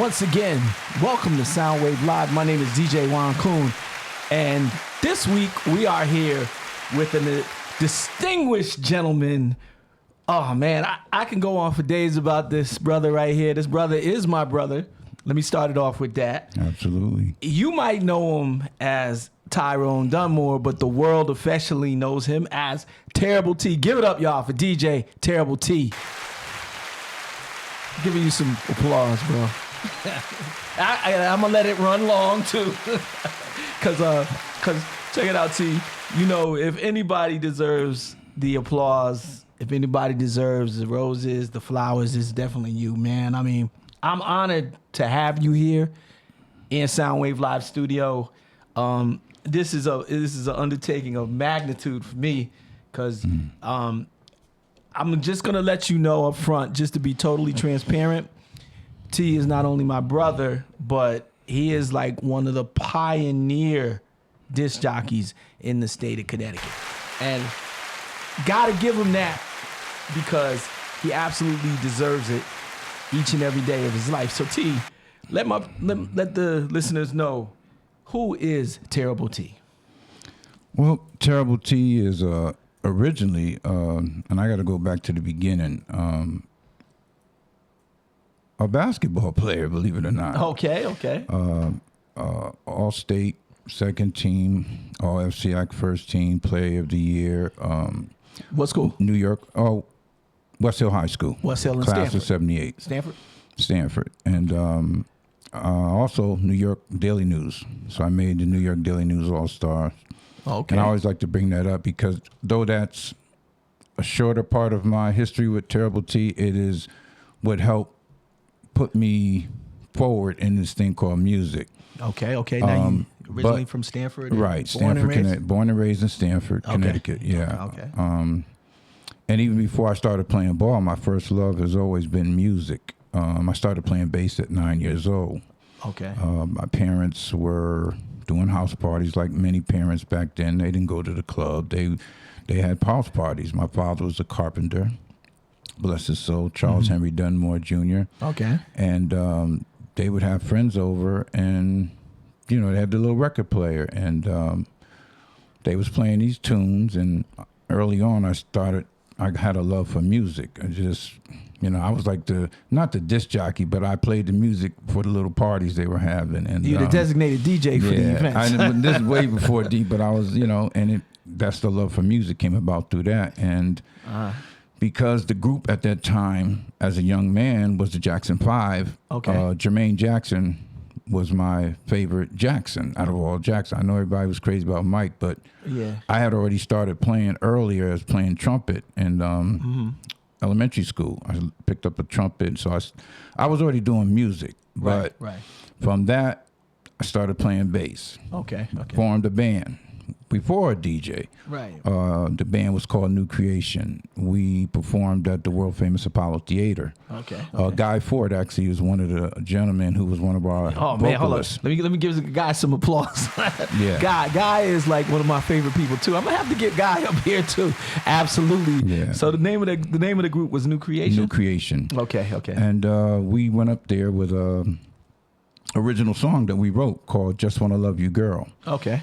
Once again, welcome to Soundwave Live. My name is DJ Juan Coon, and this week we are here with a distinguished gentleman. Oh man, I can go on for days about this brother right here. This brother is my brother. Let me start it off with that. Absolutely. You might know him as Tyrone Dunmore, but the world affectionately knows him as Terrible T. Give it up, y'all, for DJ Terrible T. Giving you some applause, bro. I'm gonna let it run long too, cause check it out, T. You know, if anybody deserves the applause, if anybody deserves the roses, the flowers, it's definitely you, man. I mean, I'm honored to have you here in Soundwave Live Studio. This is an undertaking of magnitude for me, cause I'm just going to let you know up front, just to be totally transparent, T is not only my brother, but he is like one of the pioneer disc jockeys in the state of Connecticut. And got to give him that because he absolutely deserves it each and every day of his life. So T, let the listeners know, who is Terrible T? Well, Terrible T is originally, and I got to go back to the beginning, a basketball player, believe it or not. Okay. All-state, second team, All-FCIAC first team, player of the year. What school? New York, West Hill High School. West Hill and Class Stanford. of 78. Stanford. And also New York Daily News. So I made the New York Daily News All-Star. Okay. And I always like to bring that up because though that's a shorter part of my history with Terrible T, it is what helped put me forward in this thing called music. Okay. Now you originally from Stanford? Right. Stanford, Connecticut. Born and raised in Stanford, Connecticut. Yeah. Okay. And even before I started playing ball, my first love has always been music. I started playing bass at 9 years old. Okay. My parents were doing house parties like many parents back then. They didn't go to the club. They had house parties. My father was a carpenter, bless his soul, Charles Henry Dunmore Jr. Okay. And they would have friends over, and they had the little record player, and they was playing these tunes. And early on, I had a love for music. I just, I was like not the disc jockey, but I played the music for the little parties they were having. And you're the designated DJ for the events. This is way before D, but I was, that's the love for music came about through that. And because the group at that time, as a young man, was the Jackson 5. Okay. Jermaine Jackson was my favorite Jackson out of all Jackson. I know everybody was crazy about Mike, but yeah, I had already started playing earlier as playing trumpet in elementary school. I picked up a trumpet, so I was already doing music. But right. From that, I started playing bass. Okay. Formed a band. Before a DJ. Right. The band was called New Creation. We performed at the world famous Apollo Theater. Okay. Guy Ford actually was one of the gentlemen who was one of our vocalists. Man, hold on. Let me give the guy some applause. Yeah. Guy is like one of my favorite people too. I'm gonna have to get Guy up here too. Absolutely. Yeah. So the name of the group was New Creation. New Creation. Okay. And we went up there with a original song that we wrote called Just Wanna Love You Girl. Okay.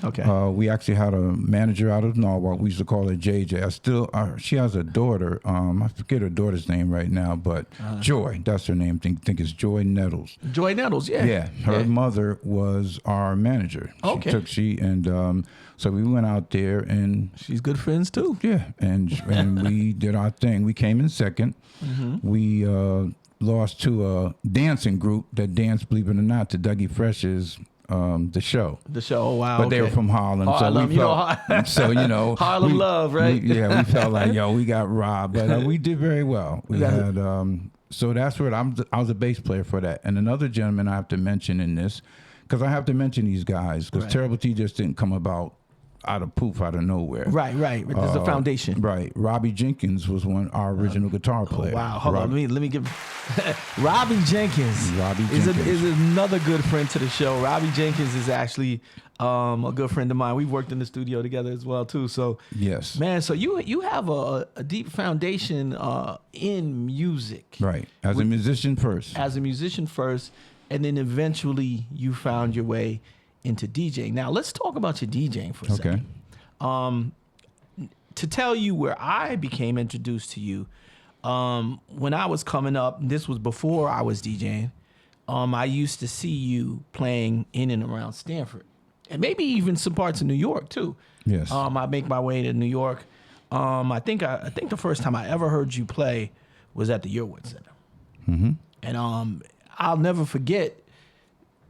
We actually had a manager out of Norwalk. We used to call her JJ. She has a daughter. I forget her daughter's name right now, but Joy, that's her name. I think it's Joy Nettles. Joy Nettles, yeah. Yeah, her mother was our manager. Okay. So we went out there and she's good friends too. Yeah, and we did our thing. We came in second. We lost to a dancing group that danced, believe it or not, to Dougie Fresh's The Show. The Show, oh, wow. But they were from Harlem. Harlem love, right? We felt like, we got robbed. But we did very well. We had, so that's where I was a bass player for that. And another gentleman I have to mention in this, because I have to mention these guys, because Terrible T just didn't come about out of nowhere. Right. There's a foundation. Right. Robbie Jenkins was our original guitar player. Oh, wow. Hold on. Let me give Robbie Jenkins. Is another good friend to the show. Robbie Jenkins is actually a good friend of mine. We've worked in the studio together as well too. So yes, man. So you have a deep foundation in music. Right. As a musician first. and then eventually you found your way into DJing. Now let's talk about your DJing for a second. To tell you where I became introduced to you, when I was coming up, this was before I was DJing. I used to see you playing in and around Stanford, and maybe even some parts of New York too. Yes. I make my way to New York. I think the first time I ever heard you play was at the Yearwood Center, and I'll never forget,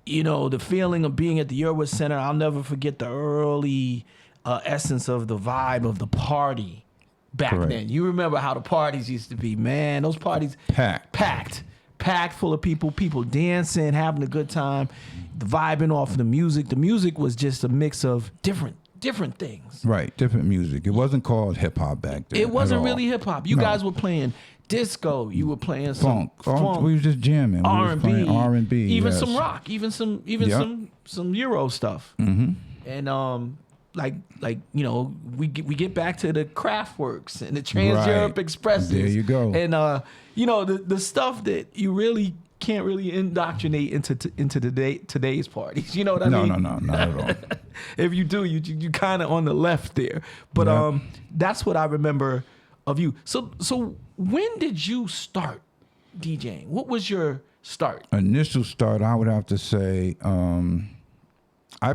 the feeling of being at the Yearwood Center. I'll never forget the early essence of the vibe of the party back then. You remember how the parties used to be, man? Those parties packed full of people dancing, having a good time, vibing off the music. The music was just a mix of different things. Right, different music. It wasn't called hip hop back then. It wasn't really hip hop. You guys were playing disco. You were playing some funk. We were just jamming. R&B, even some rock, even some Euro stuff. And we get back to the Kraftwerks and the Trans Europe Expresses. There you go. And the stuff that you really can't really indoctrinate into today's parties. You know what I mean? No, not at all. If you do, you kind of on the left there. But that's what I remember of you. So when did you start DJing? What was your start? Initial start, I would have to say, and I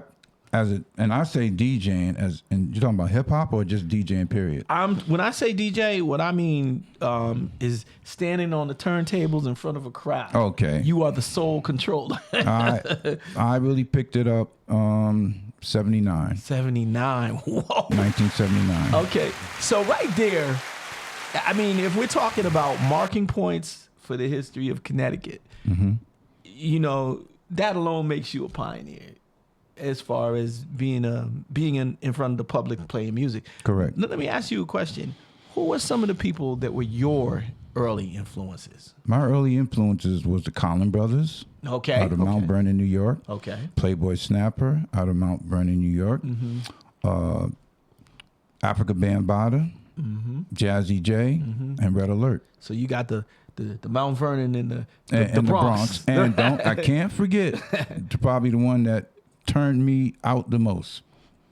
say DJing as, and you're talking about hip hop or just DJing period? When I say DJ, what I mean is standing on the turntables in front of a crowd. Okay. You are the sole controller. I really picked it up 79. 79. Whoa. 1979. Okay. So right there, I mean, if we're talking about marking points for the history of Connecticut, that alone makes you a pioneer as far as being in front of the public playing music. Correct. Let me ask you a question. Who were some of the people that were your early influences? My early influences was the Collin Brothers. Okay. Out of Mount Vernon, New York. Okay. Playboy Snapper out of Mount Vernon, New York. Africa Bambaataa, Jazzy J, and Red Alert. So you got the Mount Vernon and the Bronx. And I can't forget probably the one that turned me out the most,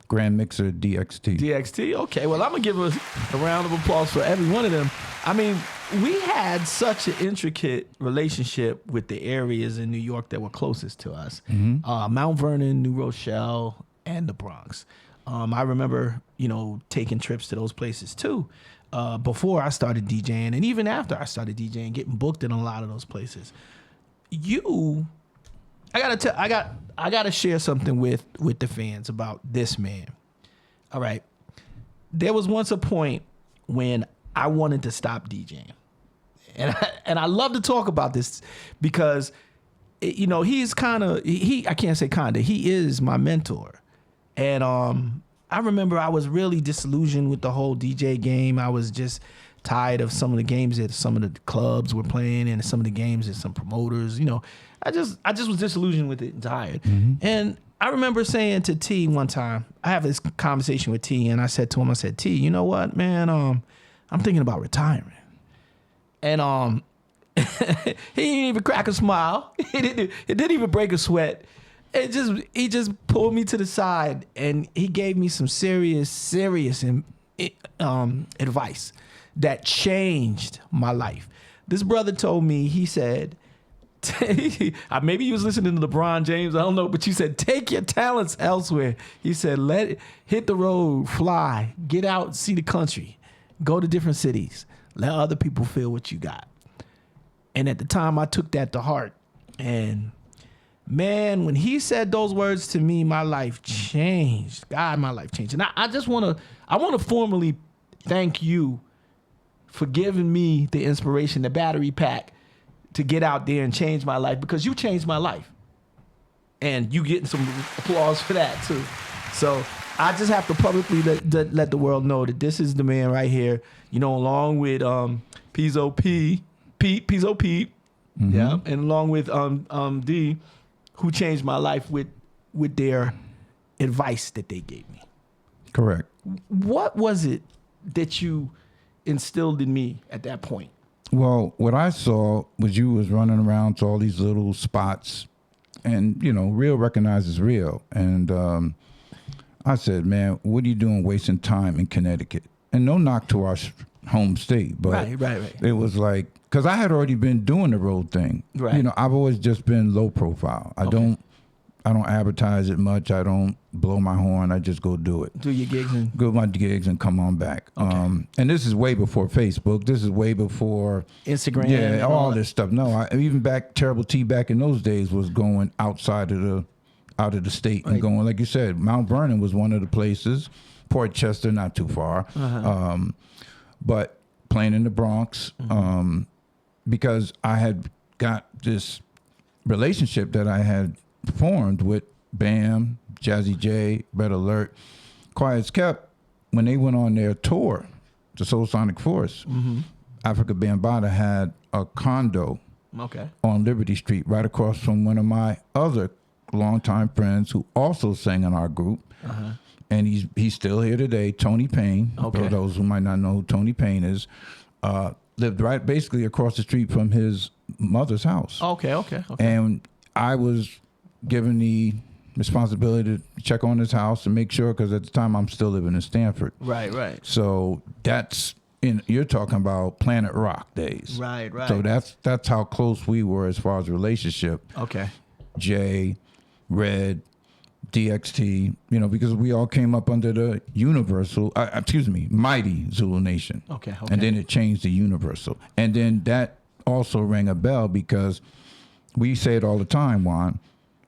Grand Mixer DXT. DXT? Okay, well, I'm going to give a round of applause for every one of them. I mean, we had such an intricate relationship with the areas in New York that were closest to us. Mount Vernon, New Rochelle, and the Bronx. I remember, taking trips to those places too. Before I started DJing, and even after I started DJing, getting booked in a lot of those places. I gotta share something with the fans about this man. All right, there was once a point when I wanted to stop DJing, and I love to talk about this because, he's I can't say kinda, he is my mentor, and I remember I was really disillusioned with the whole DJ game. I was just tired of some of the games that some of the clubs were playing and some of the games that some promoters, I just was disillusioned with it and tired. And I remember saying to T one time, I have this conversation with T, and I said to him, T, you know what, man, I'm thinking about retiring. And he didn't even crack a smile. It didn't even break a sweat. He just pulled me to the side and he gave me some serious advice that changed my life. This brother told me, he said, maybe he was listening to LeBron James, I don't know, but he said, take your talents elsewhere. He said, let it hit the road, fly, get out, see the country, go to different cities, let other people feel what you got. And at the time I took that to heart, and man, when he said those words to me, my life changed. God, my life changed. And I want to formally thank you for giving me the inspiration, the battery pack to get out there and change my life, because you changed my life. And you getting some applause for that too. So I just have to publicly let the world know that this is the man right here, along with Pizzo Pete, yeah, and along with D, who changed my life with their advice that they gave me. Correct. What was it that you instilled in me at that point? Well, what I saw was you was running around to all these little spots and real recognizes real. And I said, man, what are you doing wasting time in Connecticut? And no knock to our home state, but right. it was like, because I had already been doing the road thing. Right. I've always just been low profile. I don't advertise it much. I don't blow my horn. I just go do it. Do your gigs and go my gigs and come on back. Okay. And this is way before Facebook. This is way before Instagram. Yeah, all this stuff. No, even Terrible T back in those days was going outside of the state and going, like you said, Mount Vernon was one of the places. Port Chester, not too far. But playing in the Bronx, because I had got this relationship that I had formed with Bam, Jazzy J, Red Alert, Quiet's Kept. When they went on their tour, the Soul Sonic Force, Africa Bambaataa had a condo on Liberty Street right across from one of my other longtime friends who also sang in our group. And he's still here today, Tony Payne. For those who might not know who Tony Payne is, lived right basically across the street from his mother's house. Okay. And I was given the responsibility to check on his house and make sure, because at the time I'm still living in Stanford. Right. So you're talking about Planet Rock days. Right. So that's how close we were as far as relationship. Okay. Jay, Red, DXT, because we all came up under the Mighty Zulu Nation. Okay. And then it changed to Universal. And then that also rang a bell, because we say it all the time, Juan.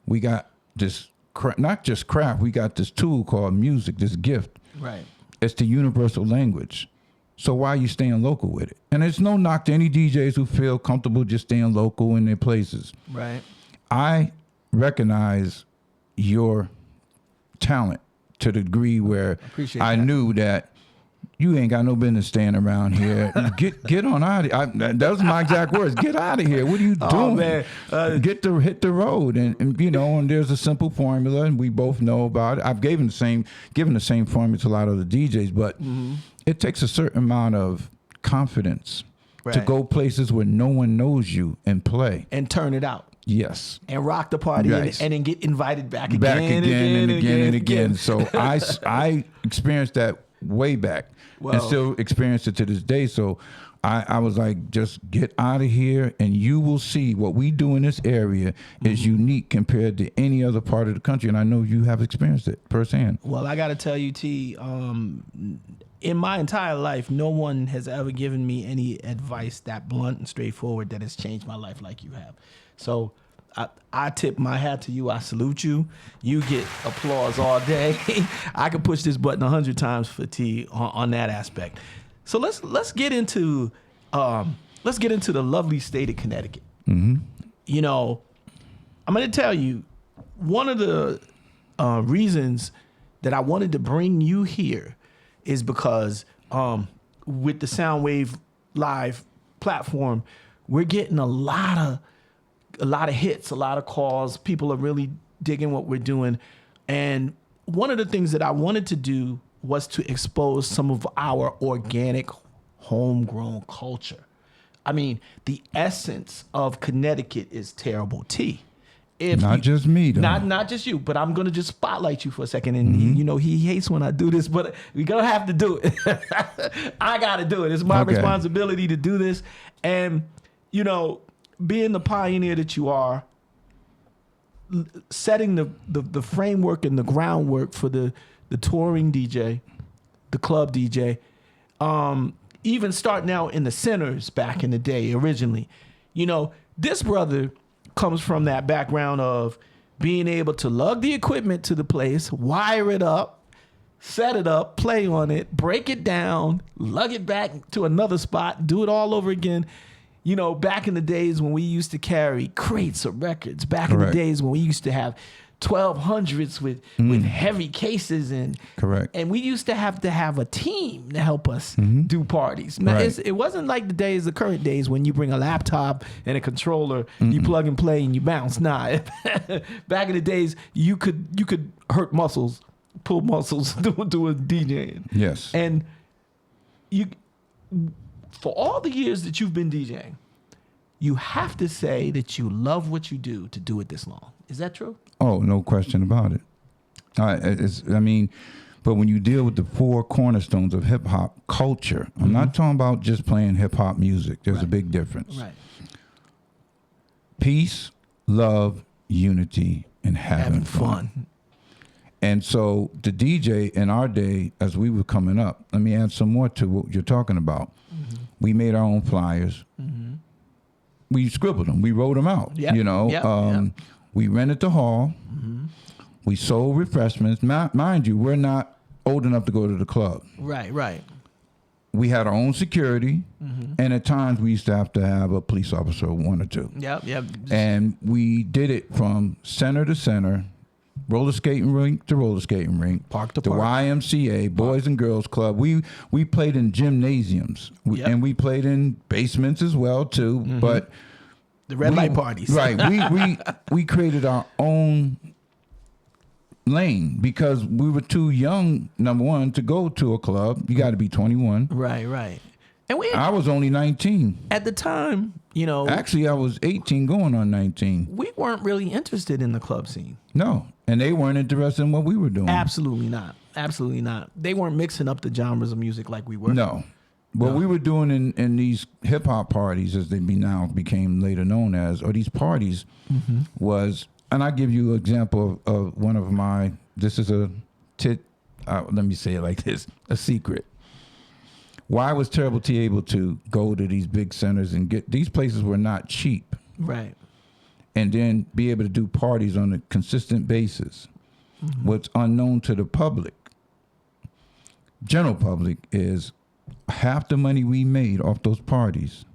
We got this, not just craft, we got this tool called music, this gift. Right. It's the universal language. So why are you staying local with it? And it's no knock to any DJs who feel comfortable just staying local in their places. Right. I recognize your talent to the degree where I knew that you ain't got no business staying around here. Get on out of here. That was my exact words. Get out of here. What are you doing? Man. Hit the road. And and there's a simple formula, and we both know about it. I've given the same formula to a lot of the DJs, but it takes a certain amount of confidence to go places where no one knows you and play. And turn it out. Yes. And rock the party and then get invited back again and again. So I experienced that way back and still experience it to this day. So I was like, just get out of here and you will see what we do in this area is unique compared to any other part of the country. And I know you have experienced it firsthand. Well, I got to tell you, T, in my entire life, no one has ever given me any advice that blunt and straightforward that has changed my life like you have. So I tip my hat to you. I salute you. You get applause all day. I could push this button 100 times for T on that aspect. So let's get into the lovely state of Connecticut. I'm going to tell you one of the reasons that I wanted to bring you here is because with the Soundwave Live platform, we're getting a lot of hits, a lot of calls. People are really digging what we're doing. And one of the things that I wanted to do was to expose some of our organic, homegrown culture. I mean, the essence of Connecticut is terrible tea. Not just me, though. Not just you, but I'm going to just spotlight you for a second. And, he hates when I do this, but we're going to have to do it. I got to do it. It's my responsibility to do this. And, being the pioneer that you are, setting the framework and the groundwork for the touring DJ, the club DJ, even starting out in the centers back in the day originally. This brother comes from that background of being able to lug the equipment to the place, wire it up, set it up, play on it, break it down, lug it back to another spot, do it all over again. Back in the days when we used to carry crates of records, back in the days when we used to have 1200s with heavy cases and we used to have a team to help us do parties. Now, it wasn't like the current days when you bring a laptop and a controller, you plug and play and you bounce. Nah, back in the days you could hurt muscles, pull muscles doing DJing. Yes, and for all the years that you've been DJing, you have to say that you love what you do to do it this long. Is that true? Oh, no question about it. But when you deal with the four cornerstones of hip hop culture, I'm not talking about just playing hip hop music. There's a big difference. Right. Peace, love, unity, and having fun. And so the DJ in our day, as we were coming up, let me add some more to what you're talking about. We made our own flyers. We scribbled them. We wrote them out. We rented the hall. We sold refreshments. Mind you, we're not old enough to go to the club. Right. We had our own security, and at times we used to have a police officer, one or two. Yep. And we did it from center to center, roller skating rink to roller skating rink, park to the park. YMCA, Boys and Girls Club. We played in gymnasiums, and we played in basements as well too. But the red light parties, right? We created our own lane because we were too young, number one, to go to a club. You got to be 21. Right. And I was only 19. At the time, Actually, I was 18 going on 19. We weren't really interested in the club scene. No. And they weren't interested in what we were doing. Absolutely not. They weren't mixing up the genres of music like we were. No. What we were doing in these hip-hop parties, as they became later known as, or these parties, was... And I give you an example of one of my, this is let me say it like this, a secret. Why was Terrible T able to go to these big centers and these places were not cheap. Right. And then be able to do parties on a consistent basis. What's unknown to the public, general public, is half the money we made off those parties,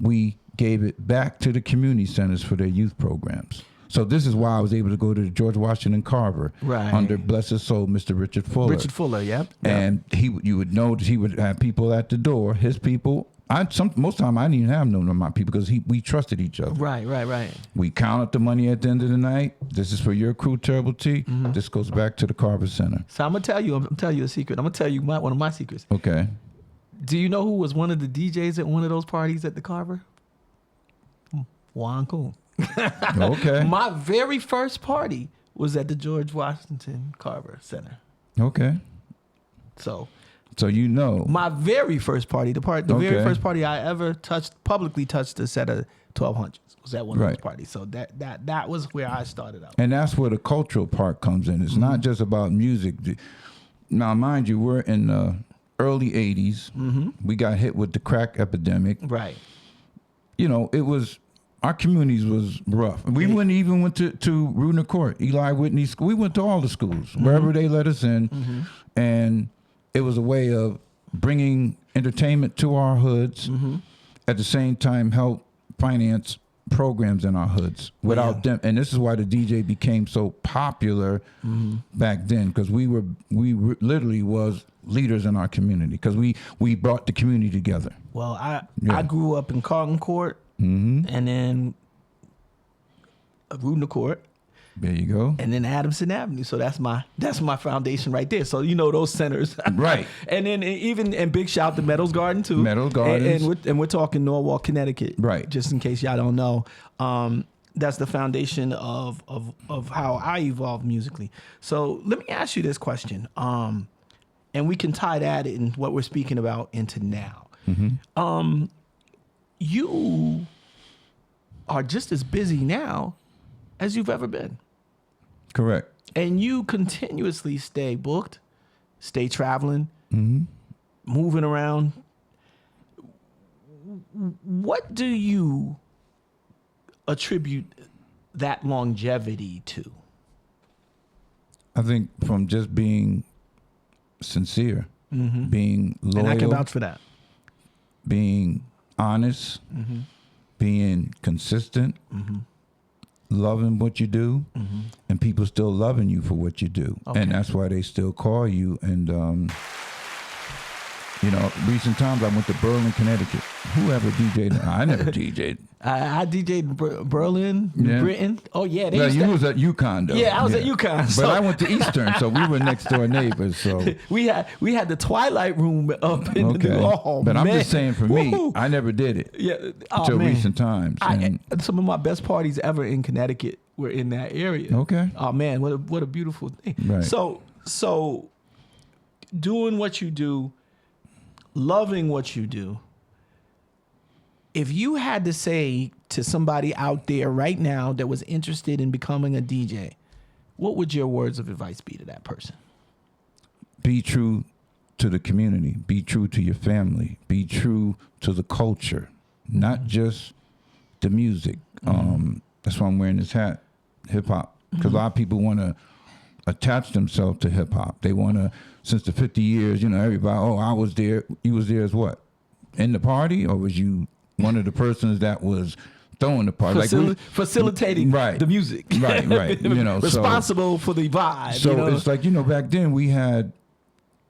we gave it back to the community centers for their youth programs. So this is why I was able to go to the George Washington Carver under blessed soul, Mr. Richard Fuller. Yep. And you would notice he would have people at the door, his people. Most of the time I didn't even have none of my people because we trusted each other. Right. We counted the money at the end of the night. This is for your crew, Terrible T. This goes back to the Carver Center. So I'm tell you a secret. I'm gonna tell you one of my secrets. Okay. Do you know who was one of the DJs at one of those parties at the Carver? Juan Coon. Okay. My very first party was at the George Washington Carver Center. Okay. So my very first party, very first party I ever publicly touched a set of 1200s was at one of those parties. So that was where I started out. And that's where the cultural part comes in. It's not just about music. Now, mind you, we're in the early 80s. We got hit with the crack epidemic. Right. It was... Our communities was rough. We went to Rudner Court, Eli Whitney School. We went to all the schools, wherever they let us in. And it was a way of bringing entertainment to our hoods, at the same time help finance programs in our hoods without them. And this is why the DJ became so popular back then, because we literally was leaders in our community, because we brought the community together. Well, I grew up in Carlton Court. And then Rudner Court. There you go. And then Adamson Avenue. So that's my foundation right there. So those centers. Right. And then and big shout to Meadows Garden too. Meadows Gardens. And we're talking Norwalk, Connecticut. Right. Just in case y'all don't know. That's the foundation of how I evolved musically. So let me ask you this question. And we can tie that in what we're speaking about into now. You are just as busy now as you've ever been. Correct. And you continuously stay booked, stay traveling, moving around. What do you attribute that longevity to? I think from just being sincere, being loyal. And I can vouch for that. Being honest, being consistent, loving what you do, and people still loving you for what you do. Okay. And that's why they still call you. And Recent times I went to Berlin, Connecticut. Whoever DJ'd, I never DJ'd. I DJ'd Berlin, Yeah. Britain. Oh yeah, Well, you was at UConn though. Yeah, I was at UConn. But I went to Eastern, so we were next door neighbors. So we had the Twilight Room up in okay. the But I'm man. just saying, for me, Woo-hoo. I never did it. Yeah, Until recent times. Some of my best parties ever in Connecticut were in that area. Okay. Oh man, what a beautiful thing. Right. So doing what you do, loving what you do. If you had to say to somebody out there right now that was interested in becoming a DJ, what would your words of advice be to that person? Be true to the community. Be true to your family. Be true to the culture, not just the music. That's why I'm wearing this hat, hip hop, because a lot of people want to attach themselves to hip hop. They want to, since the 50 years, everybody, I was there. You was there as what? In the party, or was you one of the persons that was throwing the party? Facilitating right. the music. Right. Responsible for the vibe. So it's like, back then we had,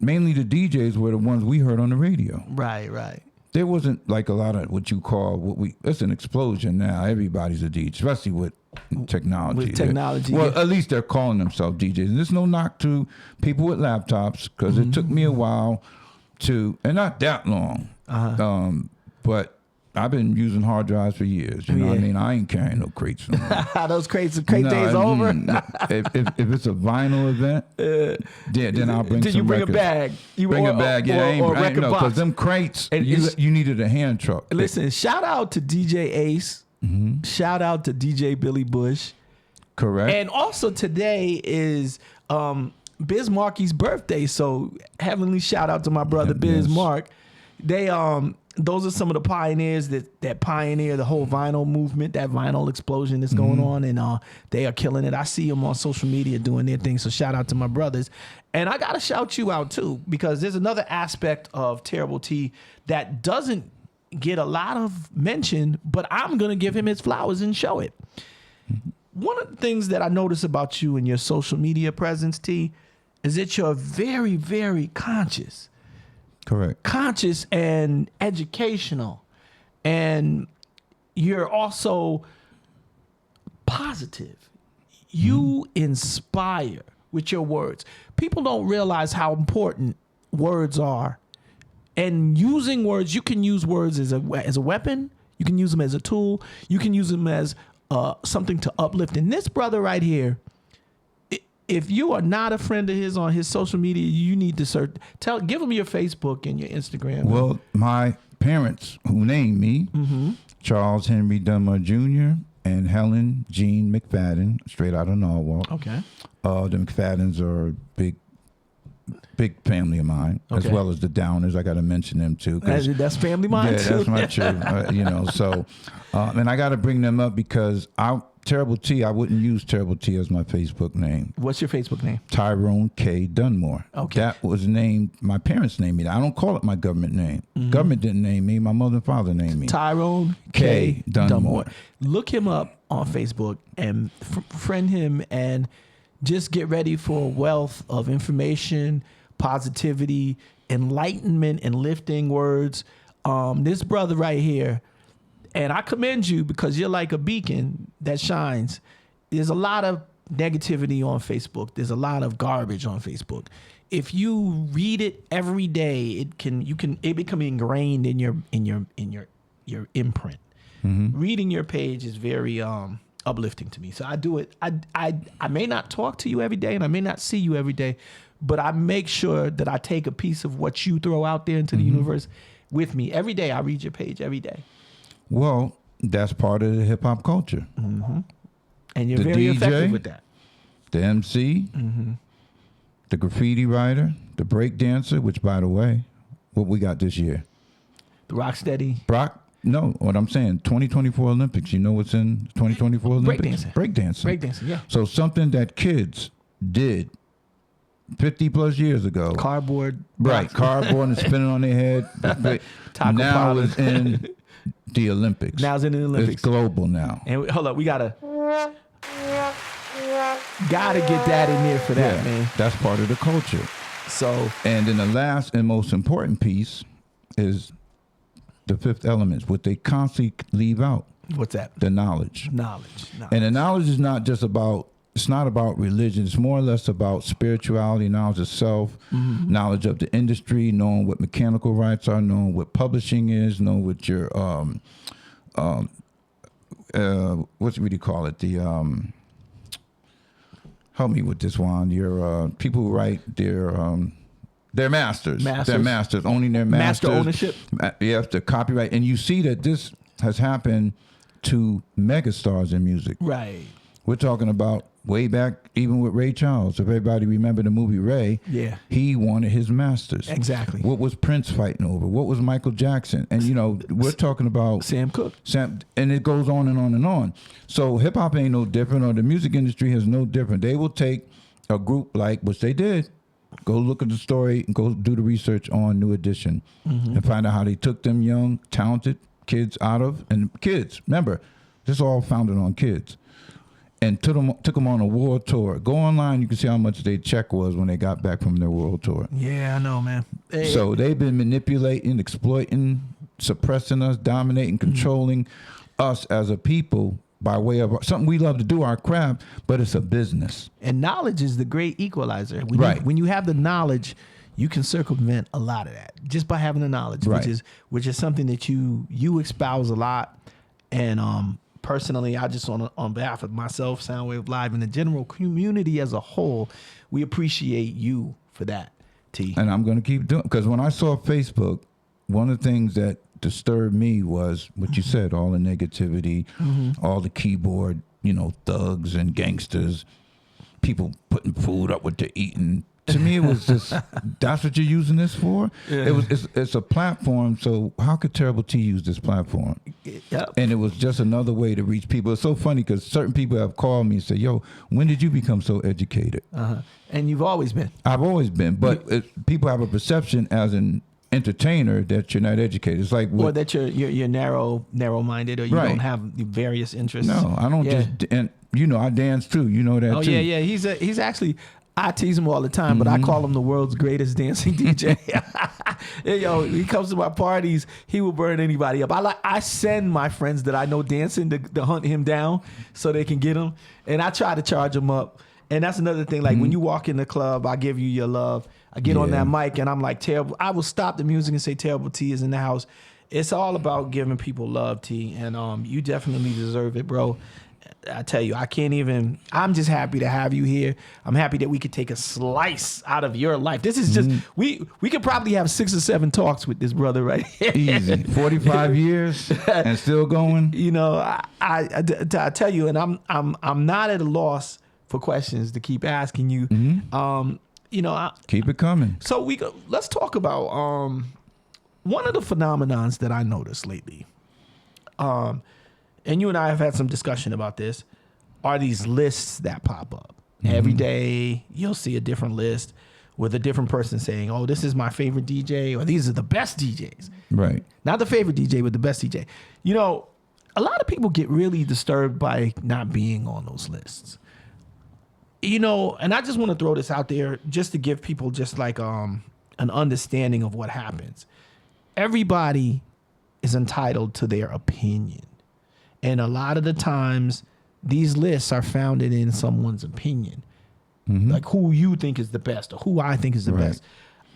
mainly the DJs were the ones we heard on the radio. Right. There wasn't like a lot of what you call, it's an explosion now. Everybody's a DJ, especially with technology. Well, at least they're calling themselves DJs. And there's no knock to people with laptops, because it took me a while and not that long. But I've been using hard drives for years. You know what I mean? I ain't carrying no crates no more. Those crate days over. If it's a vinyl event, then I'll bring some records. Did you bring a bag? Bring a bag, or a record box. Because them crates, you needed a hand truck. Listen, shout out to DJ Ace. Shout out to DJ Billy Bush. Correct. And also today is Biz Markie's birthday, so heavenly shout out to my brother Biz Mark. They those are some of the pioneers that pioneer the whole vinyl movement, that vinyl explosion that's going on, and they are killing it. I see them on social media doing their thing, so shout out to my brothers. And I gotta shout you out too, because there's another aspect of Terrible T that doesn't get a lot of mention, but I'm gonna give him his flowers and show it. One of the things that I notice about you and your social media presence, T, is that you're very, very conscious. Correct. Conscious and educational. And you're also positive. You inspire with your words. People don't realize how important words are. And using words, you can use words as a weapon. You can use them as a tool. You can use them as something to uplift. And this brother right here, if you are not a friend of his on his social media, you need to search. Give him your Facebook and your Instagram. Well, my parents, who named me, Charles Henry Dunmore Jr. and Helen Jean McFadden, straight out of Norwalk. Okay. The McFaddens are a big family of mine, as well as the Downers. I got to mention them too. That's family mine too. Yeah, that's my true. So, and I got to bring them up because Terrible T, I wouldn't use Terrible T as my Facebook name. What's your Facebook name? Tyrone K. Dunmore. Okay. That was named, my parents named me that. I don't call it my government name. Government didn't name me. My mother and father named me. Tyrone K. Dunmore. Look him up on Facebook and friend him, and just get ready for a wealth of information, positivity, enlightenment, and lifting words. This brother right here, and I commend you because you're like a beacon that shines. There's a lot of negativity on Facebook. There's a lot of garbage on Facebook. If you read it every day, it become ingrained in your imprint. Reading your page is very uplifting to me. So I do it. I may not talk to you every day and I may not see you every day, but I make sure that I take a piece of what you throw out there into the universe with me every day. I read your page every day. Well, that's part of the hip hop culture. And you're the very DJ, effective with that. The MC, the graffiti writer, the break dancer, which, by the way, what we got this year? The Rocksteady. No, what I'm saying, 2024 Olympics. You know what's in 2024 Olympics? Breakdancing. Breakdancing, yeah. So something that kids did 50 plus years ago. Cardboard. Right, cardboard and spinning on their head. Now it's in the Olympics. Now it's in the Olympics. It's global now. And hold up, we gotta get that in there for that, man. That's part of the culture. So, and then the last and most important piece is the fifth element, what they constantly leave out. what's that? The knowledge. Knowledge. And the knowledge is not just about, it's not about religion. It's more or less about spirituality, knowledge of self, knowledge of the industry, knowing what mechanical rights are, knowing what publishing is, knowing what your, what do you call it? The, help me with this one. Your people who write their masters. Their masters, owning their masters. Master ownership. Yes, the copyright. And you see that this has happened to megastars in music. Right. We're talking about way back, even with Ray Charles. If everybody remember the movie Ray, he wanted his masters. Exactly. What was Prince fighting over? What was Michael Jackson? And, you know, we're talking about Sam Cooke. And it goes on and on and on. So hip hop ain't no different, or the music industry is no different. They will take a group like, which they did, go look at the story and go do the research on New Edition and find out how they took them young, talented kids out of, and kids, remember, this is all founded on kids, and took them on a world tour. Go online, you can see how much their check was when they got back from their world tour. Yeah, I know, man. So they've been manipulating, exploiting, suppressing us, dominating, controlling us as a people by way of something we love to do, our craft, but it's a business. And knowledge is the great equalizer. When you have the knowledge, you can circumvent a lot of that just by having the knowledge, which is something that you espouse a lot. And personally, I just on behalf of myself, Soundwave Live, and the general community as a whole, we appreciate you for that, T. And I'm going to keep doing, because when I saw Facebook, one of the things that disturbed me was what you said, all the negativity, all the keyboard, thugs and gangsters, people putting food up what they're eating. To me, it was just, that's what you're using this for? Yeah. It's a platform, so how could Terrible T use this platform? Yep. And it was just another way to reach people. It's so funny because certain people have called me and say, yo, when did you become so educated? And you've always been. I've always been, but people have a perception as an entertainer that you're not educated. It's like, or that you're narrow-minded, or you don't have various interests. No, I don't and I dance too. You know that too. Yeah. He's actually, I tease him all the time, but I call him the world's greatest dancing DJ. He comes to my parties, he will burn anybody up. I send my friends that I know dancing to hunt him down so they can get him, and I try to charge him up. And that's another thing. Like when you walk in the club, I give you your love. I get on that mic and I'm like, Terrible. I will stop the music and say, Terrible T is in the house. It's all about giving people love, T. And you definitely deserve it, bro. I tell you, I'm just happy to have you here. I'm happy that we could take a slice out of your life. This is just, we could probably have 6 or 7 talks with this brother right here. Easy. 45 years and still going. I tell you, and I'm not at a loss for questions to keep asking you. Keep it coming. So let's talk about one of the phenomenons that I noticed lately. And you and I have had some discussion about this, are these lists that pop up. Every day you'll see a different list with a different person saying, oh, this is my favorite DJ, or these are the best DJs. Right. Not the favorite DJ, but the best DJ. A lot of people get really disturbed by not being on those lists. And I just want to throw this out there just to give people just like an understanding of what happens. Everybody is entitled to their opinion. And a lot of the times, these lists are founded in someone's opinion. Like who you think is the best, or who I think is the best.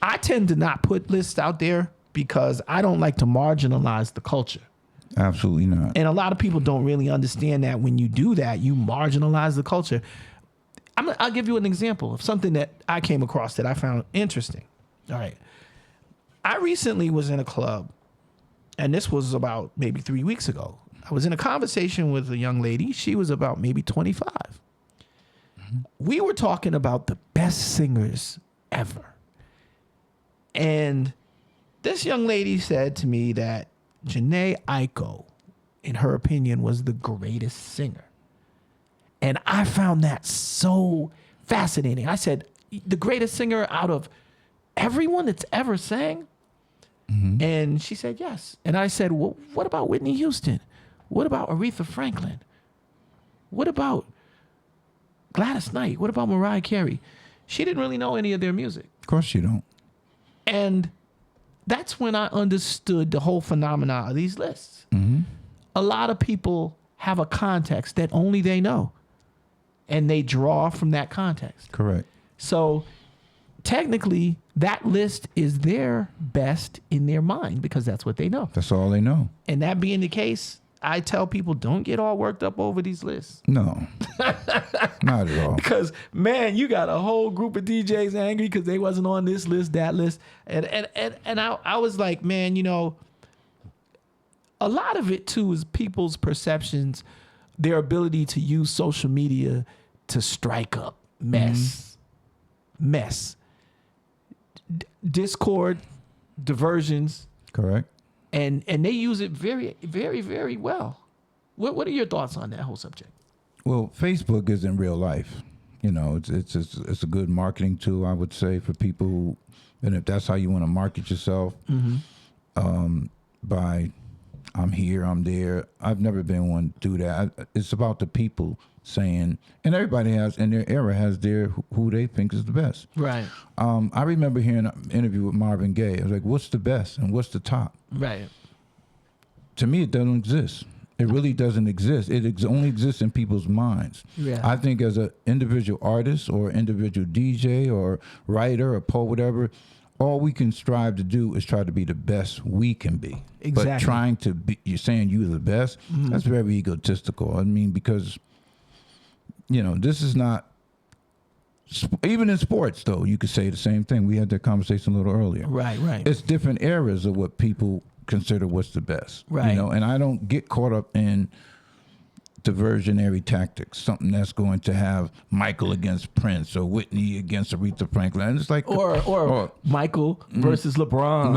I tend to not put lists out there because I don't like to marginalize the culture. Absolutely not. And a lot of people don't really understand that when you do that, you marginalize the culture. I'll give you an example of something that I came across that I found interesting. All right. I recently was in a club, and this was about maybe 3 weeks ago. I was in a conversation with a young lady. She was about maybe 25. We were talking about the best singers ever. And this young lady said to me that Jhené Aiko, in her opinion, was the greatest singer. And I found that so fascinating. I said, the greatest singer out of everyone that's ever sang? And she said, yes. And I said, well, what about Whitney Houston? What about Aretha Franklin? What about Gladys Knight? What about Mariah Carey? she didn't really know any of their music. Of course you don't. And that's when I understood the whole phenomena of these lists. Mm-hmm. A lot of people have a context that only they know, and they draw from that context. Correct. So technically, that list is their best in their mind because that's what they know. That's all they know. And that being the case, I tell people, don't get all worked up over these lists. No, not at all. Because, man, you got a whole group of DJs angry because they wasn't on this list, that list. And I was like, man, you know, a lot of it, too, is people's perceptions, their ability to use social media to strike up mess. Discord, diversions. Correct. And they use it very, very, very well. What are your thoughts on that whole subject? Well, Facebook isn't real life. You know, it's a good marketing tool, I would say, for people who, and if that's how you want to market yourself, by I'm here, I'm there. I've never been one to do that. It's about the people saying, and everybody has in their era has their who they think is the best. Right. I remember hearing an interview with Marvin Gaye. I was like, what's the best and what's the top? Right. To me, it doesn't exist. It really doesn't exist. It only exists in people's minds. Yeah. I think as an individual artist or individual DJ or writer or poet, whatever, all we can strive to do is try to be the best we can be. Exactly. But trying to be, you're saying you're the best, that's very egotistical. I mean, because, you know, this is not, even in sports, though, you could say the same thing. We had that conversation a little earlier. Right. It's different eras of what people consider what's the best. Right. You know, and I don't get caught up in diversionary tactics, something that's going to have Michael against Prince or Whitney against Aretha Franklin. And it's like or Michael versus LeBron.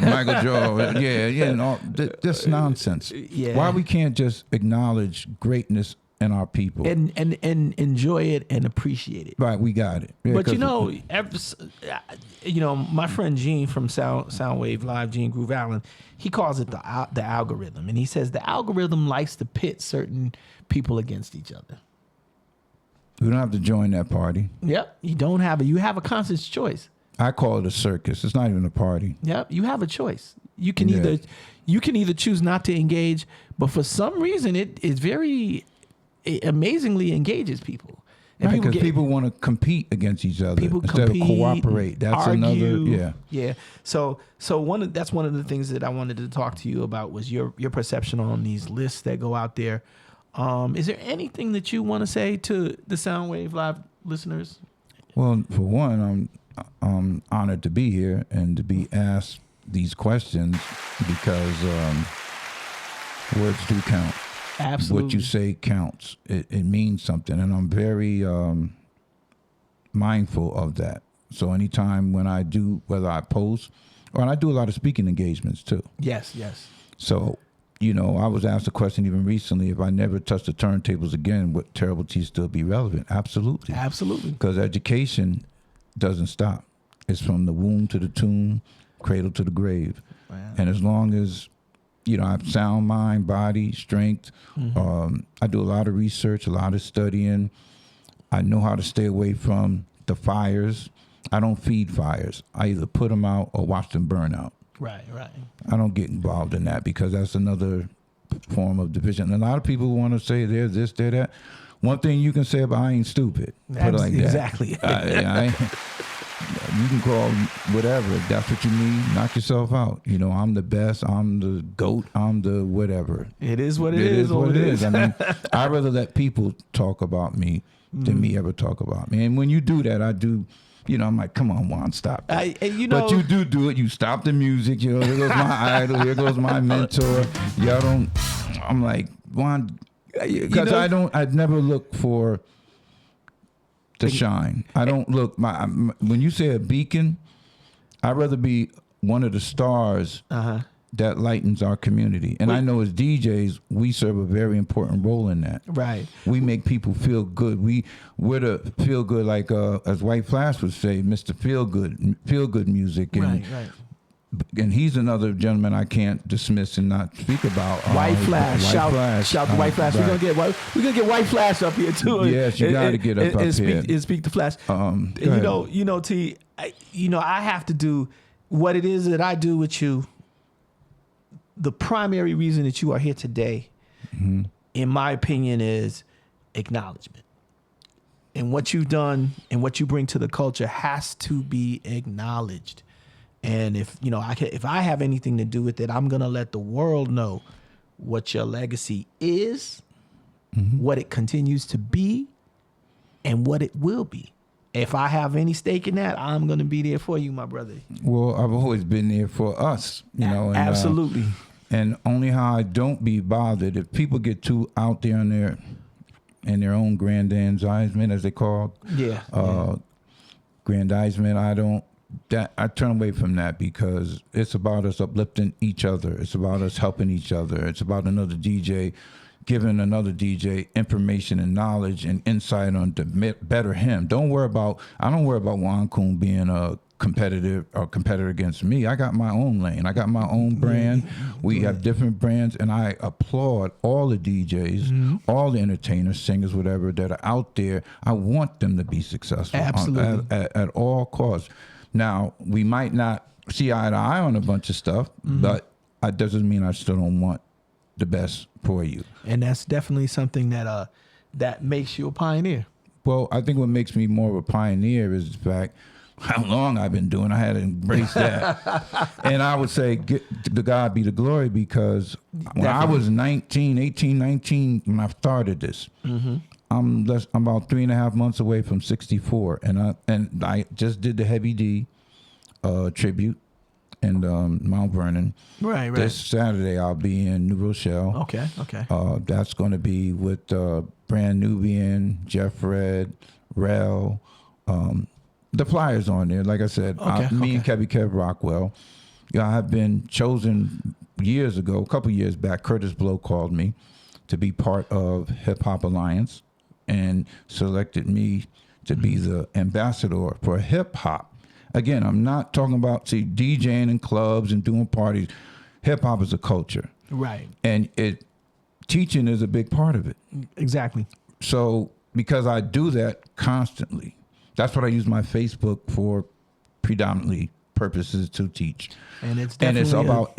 Michael Jordan. And all that's nonsense. Yeah. Why we can't just acknowledge greatness in our people and enjoy it and appreciate it. Right, we got it. Yeah, but you know, my friend Gene from Soundwave Live, Gene Groove Allen, he calls it the algorithm, and he says the algorithm likes to pit certain people against each other. We don't have to join that party. Yep, you have a conscious choice. I call it a circus. It's not even a party. Yep, you have a choice. You can either choose not to engage, but for some reason it amazingly engages people. And right, because people want to compete against each other instead of cooperate. That's argue. Yeah. So that's one of the things that I wanted to talk to you about was your perception on these lists that go out there. Is there anything that you want to say to the Soundwave Live listeners? Well, for one, I'm honored to be here and to be asked these questions because words do count. Absolutely. What you say counts. It means something. And I'm very mindful of that. So anytime when I do, whether I post, or I do a lot of speaking engagements too. Yes. So, you know, I was asked a question even recently, if I never touch the turntables again, would Terrible T still be relevant? Absolutely. Because education doesn't stop. It's from the womb to the tomb, cradle to the grave. Wow. And as long as I have sound mind, body, strength. I do a lot of research, a lot of studying. I know how to stay away from the fires. I don't feed fires. I either put them out or watch them burn out. Right. I don't get involved in that because that's another form of division. And a lot of people want to say they're this, they're that. One thing you can say about I ain't stupid. Put it like exactly. that. You can call whatever. If that's what you need, knock yourself out. You know, I'm the best. I'm the GOAT. I'm the whatever. It is what it is. It is what it is. I mean, I'd rather let people talk about me than me ever talk about me. And when you do that, I do, I'm like, come on, Juan, stop. But you do it. You stop the music. Here goes my idol. Here goes my mentor. Y'all don't, I'm like, Juan, because I'd never look for to shine. I don't look, when you say a beacon, I'd rather be one of the stars that lightens our community. And I know as DJs, we serve a very important role in that. Right. We make people feel good. We're the feel good, like as White Flash would say, Mr. Feel Good music. And right. and he's another gentleman I can't dismiss and not speak about. White Flash, White shout to White Flash. Right. We're gonna get White Flash up here too. Yes, you got to get up here here and speak to Flash. You know, T. I have to do what it is that I do with you. The primary reason that you are here today, in my opinion, is acknowledgement. And what you've done and what you bring to the culture has to be acknowledged. And if I have anything to do with it, I'm gonna let the world know what your legacy is, what it continues to be, and what it will be. If I have any stake in that, I'm gonna be there for you, my brother. Well, I've always been there for us, you know. And, absolutely. And only how I don't be bothered if people get too out there in their own grandizement, as they call grandizement. I turn away from that because it's about us uplifting each other. It's about us helping each other. It's about another DJ giving another DJ information and knowledge and insight on to better him. I don't worry about Juan Coon being a competitor against me. I got my own lane. I got my own brand. We have different brands, and I applaud all the DJs, all the entertainers, singers, whatever that are out there. I want them to be successful. Absolutely. At all costs. Now, we might not see eye to eye on a bunch of stuff, but that doesn't mean I still don't want the best for you. And that's definitely something that makes you a pioneer. Well, I think what makes me more of a pioneer is the fact how long I've been doing. I had to embrace that. And I would say, to God be the glory, because when I was 18, 19, when I started this, I'm about 3.5 months away from 64. And I just did the Heavy D tribute in Mount Vernon. Right. This Saturday, I'll be in New Rochelle. Okay. That's going to be with Brand Nubian, Jeff Red, Rel, the flyers on there. Like I said, me and Kev Rockwell. I have been chosen years ago, a couple years back. Curtis Blow called me to be part of Hip Hop Alliance and selected me to be the ambassador for hip hop. Again, I'm not talking about DJing in clubs and doing parties. Hip hop is a culture, right? And teaching is a big part of it. Exactly. So because I do that constantly, that's what I use my Facebook for, predominantly purposes to teach. And it's it's about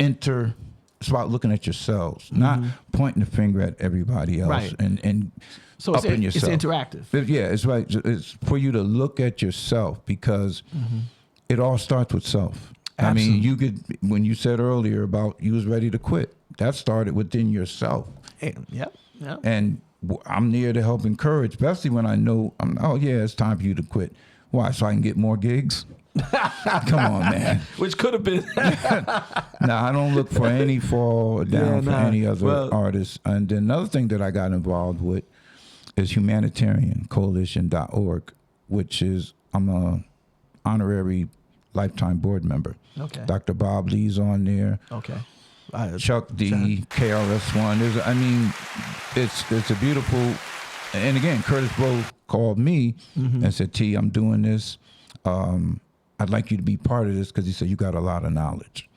looking at yourselves, not pointing the finger at everybody else, right. and so upping yourself. It's interactive. It's right. It's for you to look at yourself, because it all starts with self. Absolutely. I mean, when you said earlier about you was ready to quit, that started within yourself. Yep. And I'm there to help encourage, especially when I know it's time for you to quit. Why? So I can get more gigs? Come on, man. Which could have been. Now, I don't look for any fall down for any other artists. And then another thing that I got involved with is humanitariancoalition.org, which is, I'm a honorary lifetime board member. Okay. Dr. Bob Lee's on there. Okay. Chuck D, KRS-One. It's a beautiful, and again, Curtis Blow called me and said, T, I'm doing this. I'd like you to be part of this, because he said, you got a lot of knowledge.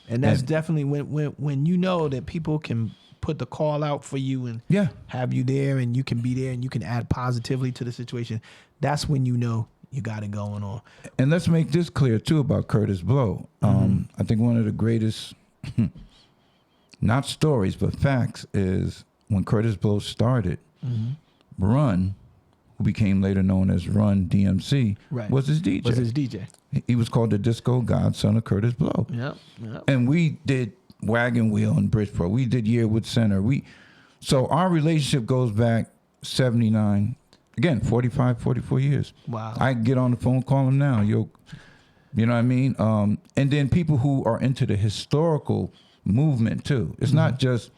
And that's definitely when you know that people can put the call out for you and have you there, and you can be there and you can add positively to the situation. That's when you know you got it going on. And let's make this clear too about Curtis Blow. I think one of the greatest, not stories, but facts, is when Curtis Blow started, Run, who became later known as Run DMC, was his DJ. He was called the Disco Godson of Curtis Blow. Yep. And we did Wagon Wheel in Bridgeport. We did Yearwood Center. So our relationship goes back 79, again, 45, 44 years. Wow. I get on the phone, call him now. You know what I mean? And then people who are into the historical movement too. It's not just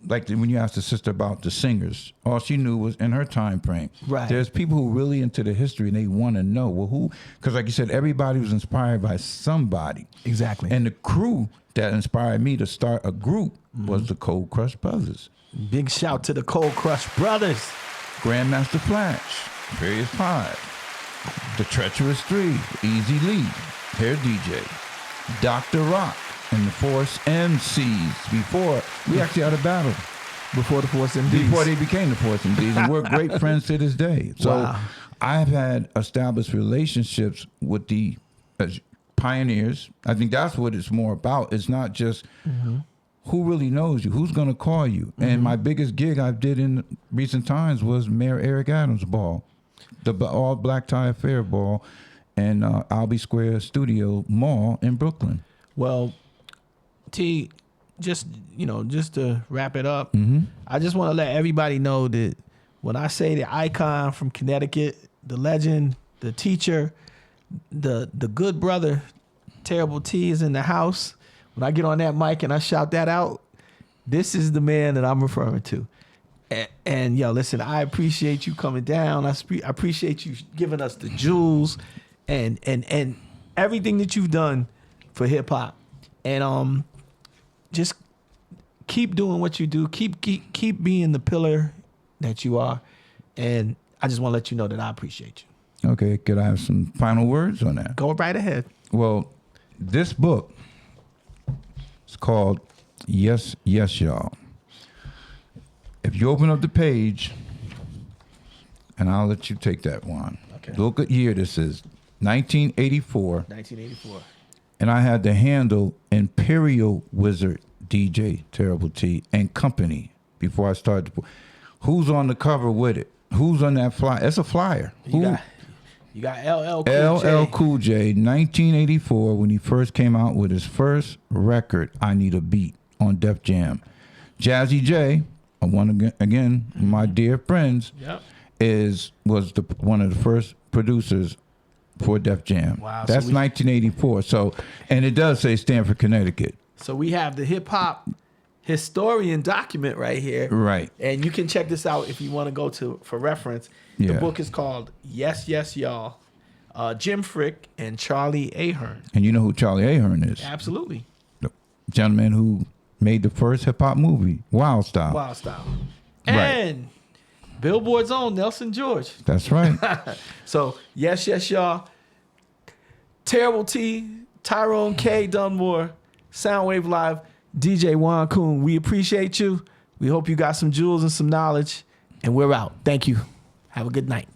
like when you asked the sister about the singers, all she knew was in her time frame. Right. There's people who are really into the history, and they want to know, well, who? Because like you said, everybody was inspired by somebody. Exactly. And the crew that inspired me to start a group was the Cold Crush Brothers. Big shout to the Cold Crush Brothers. Grandmaster Flash, Furious 5, The Treacherous 3, Easy Lee, Hair DJ, Dr. Rock and the Force MCs before we actually had a battle. Before the Force MDs. Before they became the Force MDs. And we're great friends to this day. So Wow. I've had established relationships with the pioneers. I think that's what it's more about. It's not just who really knows you, who's going to call you. And my biggest gig I did in recent times was Mayor Eric Adams' ball, the all black tie affair ball, and Albee Square Studio Mall in Brooklyn. Well, T, just to wrap it up, I just want to let everybody know that when I say the icon from Connecticut, the legend, the teacher, the good brother, Terrible T is in the house. When I get on that mic and I shout that out, this is the man that I'm referring to. And yo, listen, I appreciate you coming down. I appreciate you giving us the jewels and everything that you've done for hip hop. And just keep doing what you do. Keep being the pillar that you are. And I just want to let you know that I appreciate you. Okay, could I have some final words on that? Go right ahead. Well, this book is called Yes, Yes, Y'all. If you open up the page, and I'll let you take that one. Okay. Look at year this is, 1984. 1984. And I had the handle Imperial Wizard DJ, Terrible T, and Company before I started. Who's on the cover with it? Who's on that flyer? It's a flyer. You got LL Cool J. LL Cool J, 1984, when he first came out with his first record, I Need a Beat, on Def Jam. Jazzy J, one again, my dear friends, was one of the first producers for Def Jam. Wow. That's 1984. So, and it does say Stamford, Connecticut. So we have the hip hop historian document right here. Right. And you can check this out if you want to go to for reference. The book is called Yes, Yes, Y'all. Jim Frick and Charlie Ahern. And you know who Charlie Ahern is? Absolutely. The gentleman who made the first hip hop movie, Wild Style. Wild Style. Right. And Billboard's own Nelson George. That's right. So, Yes, Yes, Y'all. Terrible T, Tyrone K. Dunmore, Soundwave Live, DJ Juan Coon. We appreciate you. We hope you got some jewels and some knowledge. And we're out. Thank you. Have a good night.